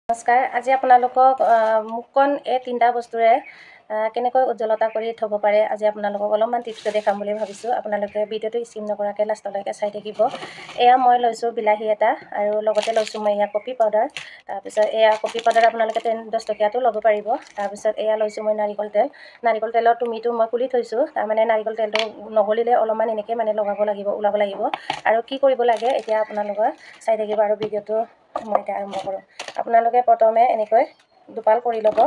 নমস্কাৰ, আজি আপোনালোকক মুখখন এই তিনিটা বস্তুৰে কেনেকৈ উজ্জ্বলতা কৰি থ'ব পাৰে আজি আপোনালোকক অলপমান টিপছটো দেখাম বুলি ভাবিছোঁ। আপোনালোকে ভিডিঅ'টো স্কিপ নকৰাকৈ লাষ্টলৈকে চাই থাকিব। এয়া মই লৈছোঁ বিলাহী এটা আৰু লগতে লৈছোঁ মই এয়া কফি পাউডাৰ। তাৰপিছত এয়া কফি পাউডাৰ আপোনালোকে 10-10 টকীয়াটো ল'ব পাৰিব। তাৰপিছত এয়া লৈছোঁ মই নাৰিকল তেল। নাৰিকল তেলৰ তুমিটো মই খুলি থৈছোঁ। তাৰমানে নাৰিকল তেলটো নগলিলে অলপমান এনেকৈ লগাব লাগিব, ওলাব লাগিব। আৰু কি কৰিব লাগে এতিয়া আপোনালোকে চাই থাকিব আৰু ভিডিঅ'টো মই এতিয়া আৰম্ভ কৰোঁ। আপোনালোকে প্ৰথমে এনেকৈ দুপাল কৰি ল'ব।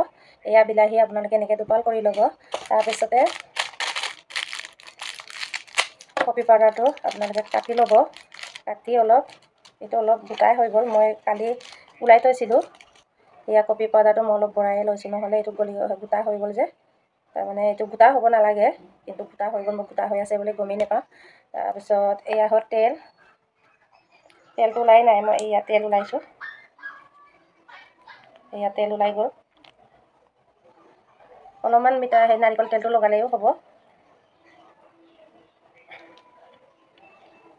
এয়া বিলাহী আপোনালোকে এনেকৈ দুপাল কৰি ল'ব। তাৰপিছতে কফি পাউডাৰটো আপোনালোকে কাটি ল'ব। কাটি এইটো অলপ গোটাই হৈ গ'ল, মই কালি ওলাই থৈছিলোঁ। এয়া কফি পাউডাৰটো মই অলপ বঢ়াই লৈছোঁ, নহ'লে এইটো গোটা হৈ গ'ল যে। তাৰমানে এইটো গোটা হ'ব নালাগে, কিন্তু গোটা হৈ গ'ল, মই গোটা হৈ আছে বুলি গমেই নাপাওঁ। তাৰপিছত এয়া হ'ল তেলটো ওলাই নাই, মই এয়া তেল ওলাইছোঁ। এয়া তেল ওলাই গ'ল। অলপমান নাৰিকল তেলটো লগালেও হ'ব।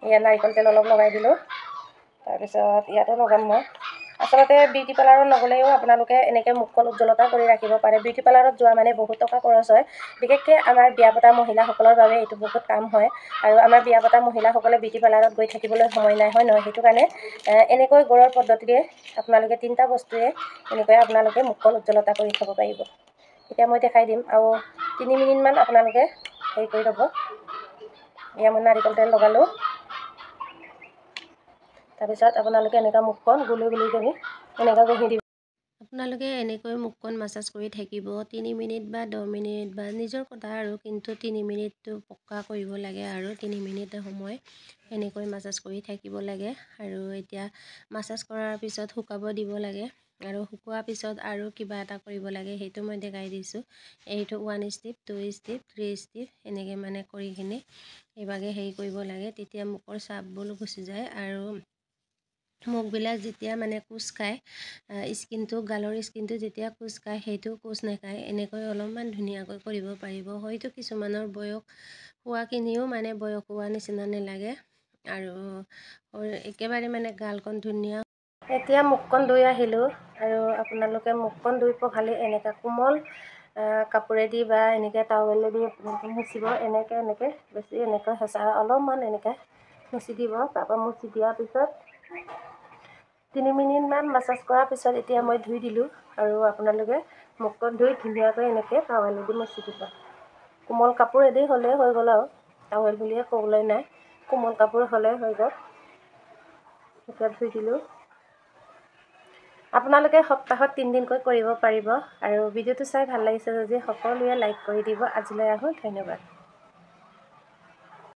এয়া নাৰিকল তেল অলপ লগাই দিলোঁ। তাৰপিছত ইয়াতো লগাম মই। আচলতে বিউটি পাৰ্লাৰত নগ'লেও আপোনালোকে এনেকৈ মুখখন উজ্জ্বলতা কৰি ৰাখিব পাৰে। বিউটি পাৰ্লাৰত যোৱা মানে বহুত টকা খৰচ হয়। বিশেষকৈ আমাৰ বিয়া পতা মহিলাসকলৰ বাবে এইটো বহুত কাম হয়। আৰু আমাৰ বিয়া পতা মহিলাসকলে বিউটি পাৰ্লাৰত গৈ থাকিবলৈ সময় নাই, হয় নহয়? সেইটো কাৰণে এনেকৈ ঘৰৰ পদ্ধতিৰে আপোনালোকে তিনিটা বস্তুৰে এনেকৈ আপোনালোকে মুখখন উজ্জ্বলতা কৰি থ'ব পাৰিব। এতিয়া মই দেখাই দিম আৰু 3 মিনিটমান আপোনালোকে হেৰি কৰি ল'ব। এয়া মই নাৰিকল তেল লগালোঁ। তাৰপিছত আপোনালোকে এনেকুৱা মুখখন গুলি কৰি এনেকৈ ঘঁহি দিব। আপোনালোকে এনেকৈ মুখখন মাছাজ কৰি থাকিব 3 মিনিট বা 10 মিনিট বা নিজৰ কথা আৰু, কিন্তু 3 মিনিটটো পক্কা কৰিব লাগে আৰু 3 মিনিট সময় এনেকৈ মাছাজ কৰি থাকিব লাগে। আৰু এতিয়া মাছাজ কৰাৰ পিছত শুকাব দিব লাগে। আৰু শুকোৱাৰ পিছত আৰু কিবা এটা কৰিব লাগে, সেইটো মই দেখাই দিছোঁ। এইটো 1 ষ্টেপ, 2 ষ্টেপ, 3 ষ্টেপ এনেকৈ কৰি কিনে এইভাগে হেৰি কৰিব লাগে। তেতিয়া মুখৰ ছাপবোৰ গুচি যায় আৰু মুখবিলাক যেতিয়া কোচ খায়, গালৰ স্কিনটো যেতিয়া কোচ খায়, সেইটো কোচ নাখায়। এনেকৈ অলপমান ধুনীয়াকৈ কৰিব পাৰিব। হয়তো কিছুমানৰ বয়স হোৱাখিনিও বয়স হোৱা নিচিনা নালাগে আৰু একেবাৰে গালখন ধুনীয়া। এতিয়া মুখখন ধুই আহিলোঁ আৰু আপোনালোকে মুখখন ধুই পখালি এনেকৈ কোমল কাপোৰেদি বা এনেকৈ টাৱেলেদি মুচিব। এনেকৈ বেছি এনেকৈ হেঁচা অলপমান এনেকৈ মুচি দিব। তাৰপৰা মুচি দিয়াৰ পিছত 3 মিনিটমান মাছাজ কৰাৰ পিছত এতিয়া মই ধুই দিলোঁ। আৰু আপোনালোকে মুখখন ধুই ধুনীয়াকৈ এনেকৈ টাৱেলেদি মুচি দিব। কোমল কাপোৰেদি হ'লেই হৈ গ'ল আৰু, টাৱেল বুলিয়ে ক'বলৈ নাই, কোমল কাপোৰ হ'লেই হৈ গ'ল। এতিয়া ধুই দিলোঁ। আপোনালোকে সপ্তাহত 3 দিনকৈ কৰিব পাৰিব। আৰু ভিডিঅ'টো চাই ভাল লাগিছে যদি সকলোৱে লাইক কৰি দিব। আজিলৈ আহোঁ, ধন্যবাদ।